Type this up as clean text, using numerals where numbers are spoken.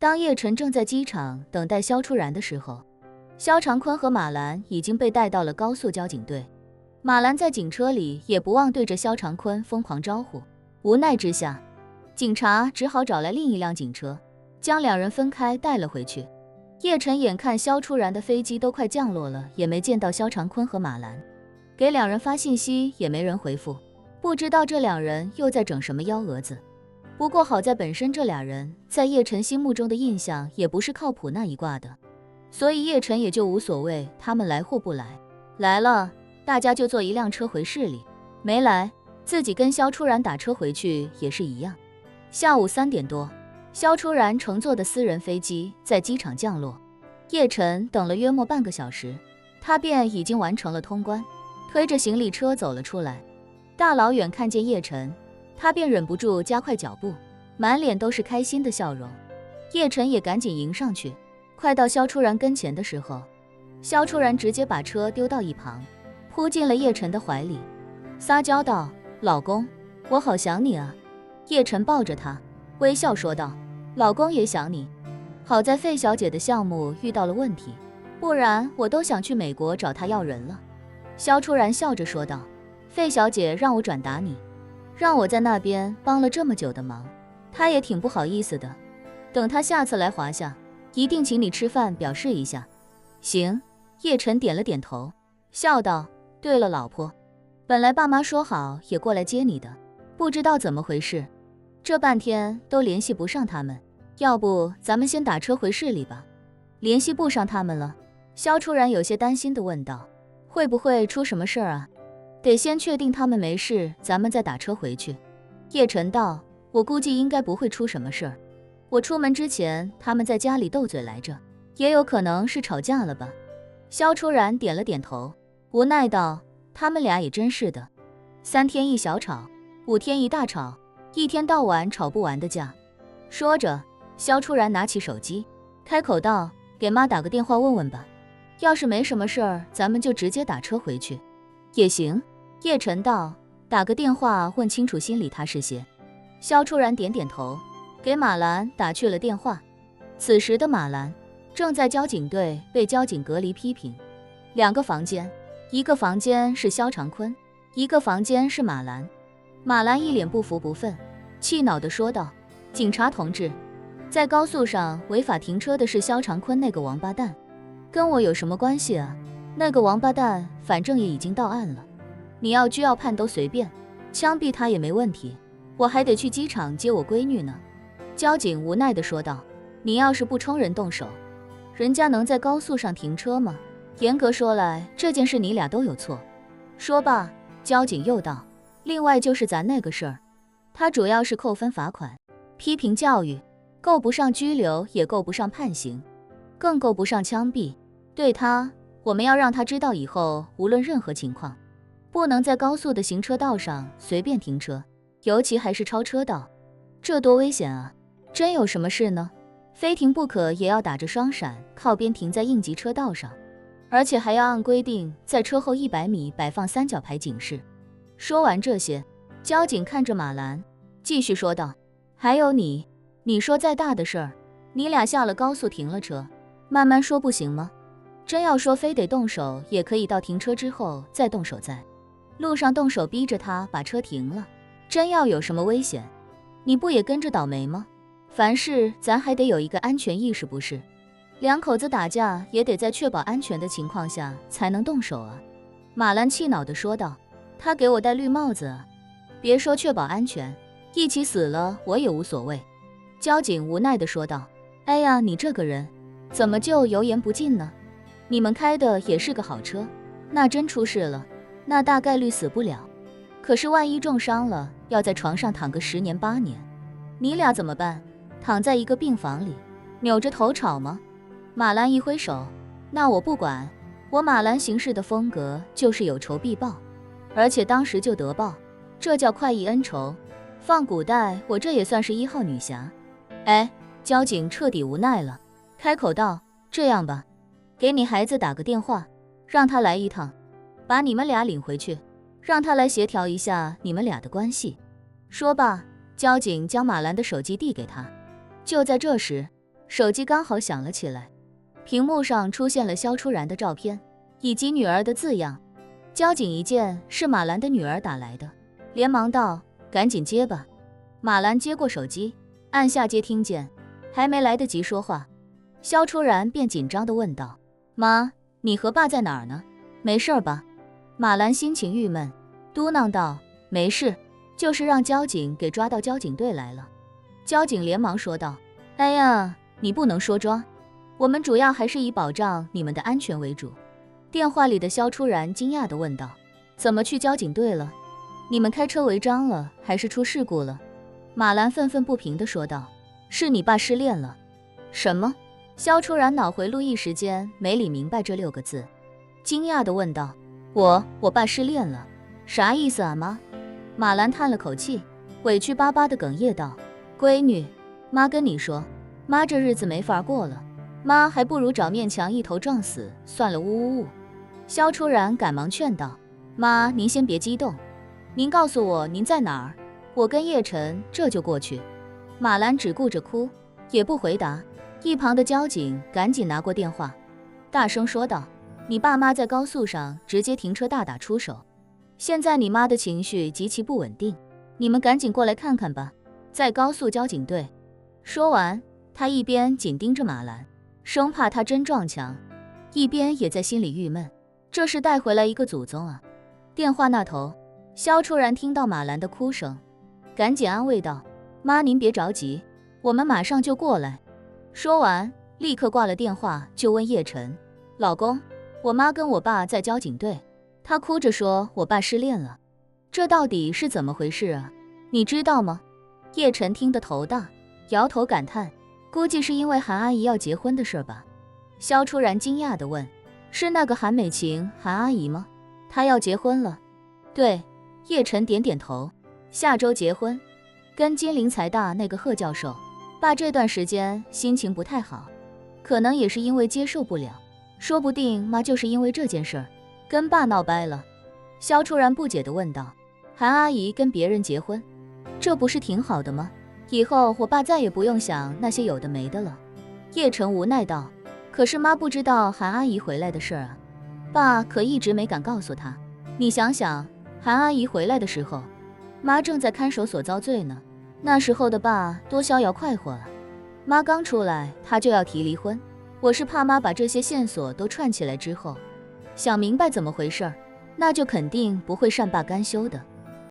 当叶晨正在机场等待肖初然的时候，肖长坤和马兰已经被带到了高速交警队。马兰在警车里也不忘对着肖长坤疯狂招呼，无奈之下，警察只好找来另一辆警车，将两人分开带了回去。叶晨眼看肖初然的飞机都快降落了，也没见到肖长坤和马兰，给两人发信息也没人回复，不知道这两人又在整什么幺蛾子。不过好在本身这俩人在叶晨心目中的印象也不是靠谱那一挂的，所以叶晨也就无所谓他们来或不来，来了大家就坐一辆车回市里，没来自己跟肖初然打车回去也是一样。下午3点多，肖初然乘坐的私人飞机在机场降落，叶晨等了约莫半个小时，他便已经完成了通关，推着行李车走了出来。大老远看见叶晨，他便忍不住加快脚步，满脸都是开心的笑容。叶晨也赶紧迎上去，快到肖初然跟前的时候，肖初然直接把车丢到一旁，扑进了叶晨的怀里，撒娇道：老公，我好想你啊。叶晨抱着他，微笑说道：老公也想你，好在费小姐的项目遇到了问题，不然我都想去美国找她要人了。肖初然笑着说道：费小姐让我转达你，让我在那边帮了这么久的忙，她也挺不好意思的，等她下次来华夏，一定请你吃饭表示一下。行。叶晨点了点头，笑道：对了老婆，本来爸妈说好也过来接你的，不知道怎么回事，这半天都联系不上他们，要不咱们先打车回市里吧。联系不上他们了？肖初然有些担心地问道：会不会出什么事啊？得先确定他们没事，咱们再打车回去。叶晨道：我估计应该不会出什么事儿，我出门之前他们在家里斗嘴来着，也有可能是吵架了吧。肖初然点了点头，无奈道：他们俩也真是的，3天一小吵，5天一大吵，一天到晚吵不完的架。说着，肖初然拿起手机，开口道：给妈打个电话问问吧，要是没什么事儿，咱们就直接打车回去。也行。叶晨道：打个电话问清楚，心里踏实些。肖初然点点头，给马兰打去了电话。此时的马兰正在交警队被交警隔离批评，2个房间，一个房间是肖长坤，一个房间是马兰。马兰一脸不服不忿，气恼地说道：警察同志，在高速上违法停车的是肖长坤那个王八蛋，跟我有什么关系啊？那个王八蛋反正也已经到案了，你要拘要判都随便，枪毙他也没问题，我还得去机场接我闺女呢。交警无奈地说道：你要是不冲人动手，人家能在高速上停车吗？严格说来，这件事你俩都有错。说罢，交警又道：另外就是咱那个事儿，他主要是扣分罚款，批评教育，够不上拘留，也够不上判刑，更够不上枪毙。对他，我们要让他知道以后无论任何情况，不能在高速的行车道上随便停车，尤其还是超车道，这多危险啊！真有什么事呢？非停不可，也要打着双闪，靠边停在应急车道上，而且还要按规定在车后100米摆放3角牌警示。说完这些，交警看着马兰，继续说道：还有你说再大的事儿，你俩下了高速停了车，慢慢说不行吗？真要说非得动手，也可以到停车之后再动手，在路上动手逼着他把车停了。真要有什么危险，你不也跟着倒霉吗？凡事咱还得有一个安全意识，不是？两口子打架也得在确保安全的情况下才能动手啊。马兰气恼地说道：他给我戴绿帽子啊！别说确保安全，一起死了我也无所谓。交警无奈地说道：哎呀，你这个人怎么就油盐不进呢？你们开的也是个好车，那真出事了，那大概率死不了，可是万一重伤了，要在床上躺个10年8年，你俩怎么办？躺在一个病房里扭着头吵吗？马兰一挥手：那我不管，我马兰行事的风格就是有仇必报，而且当时就得报，这叫快意恩仇。放古代我这也算是1号女侠。哎，交警彻底无奈了，开口道：这样吧，给你孩子打个电话，让他来一趟，把你们俩领回去，让他来协调一下你们俩的关系。说罢，交警将马兰的手机递给他。就在这时，手机刚好响了起来，屏幕上出现了萧初然的照片以及女儿的字样。交警一见是马兰的女儿打来的，连忙道：“赶紧接吧。”马兰接过手机，按下接听键，还没来得及说话，萧初然便紧张地问道：“妈，你和爸在哪儿呢？没事吧？”马兰心情郁闷，嘟囔道：“没事，就是让交警给抓到交警队来了。”交警连忙说道：“哎呀，你不能说装，我们主要还是以保障你们的安全为主。”电话里的萧初然惊讶地问道：“怎么去交警队了？你们开车违章了，还是出事故了？”马兰愤愤不平地说道：“是你爸失恋了。”什么？萧初然脑回路一时间没理明白这6个字，惊讶地问道：“我爸失恋了？啥意思啊，妈？”马兰叹了口气，委屈巴巴地哽咽道：“闺女，妈跟你说，妈这日子没法过了，妈还不如找面墙一头撞死算了，呜呜呜。”萧初然赶忙劝道：“妈，您先别激动，您告诉我您在哪儿，我跟叶晨这就过去。”马兰只顾着哭，也不回答。一旁的交警赶紧拿过电话，大声说道：“你爸妈在高速上直接停车大打出手，现在你妈的情绪极其不稳定，你们赶紧过来看看吧，在高速交警队。”说完，他一边紧盯着马兰，生怕他真撞墙，一边也在心里郁闷，这是带回来一个祖宗啊。电话那头，萧初然听到马兰的哭声，赶紧安慰道：“妈，您别着急，我们马上就过来。”说完，立刻挂了电话，就问叶晨：“老公，我妈跟我爸在交警队，她哭着说我爸失恋了，这到底是怎么回事啊？你知道吗？”叶晨听得头大，摇头感叹：“估计是因为韩阿姨要结婚的事吧。”萧初然惊讶地问：“是那个韩美琴韩阿姨吗？她要结婚了？”“对。”叶晨点点头，“下周结婚，跟金陵财大那个贺教授。爸这段时间心情不太好，可能也是因为接受不了，说不定妈就是因为这件事儿跟爸闹掰了。”萧初然不解地问道：“韩阿姨跟别人结婚，这不是挺好的吗？以后我爸再也不用想那些有的没的了。”叶晨无奈道：“可是妈不知道韩阿姨回来的事儿啊，爸可一直没敢告诉她。你想想，韩阿姨回来的时候，妈正在看守所遭罪呢，那时候的爸多逍遥快活啊！妈刚出来，他就要提离婚。我是怕妈把这些线索都串起来之后，想明白怎么回事，那就肯定不会善罢甘休的。”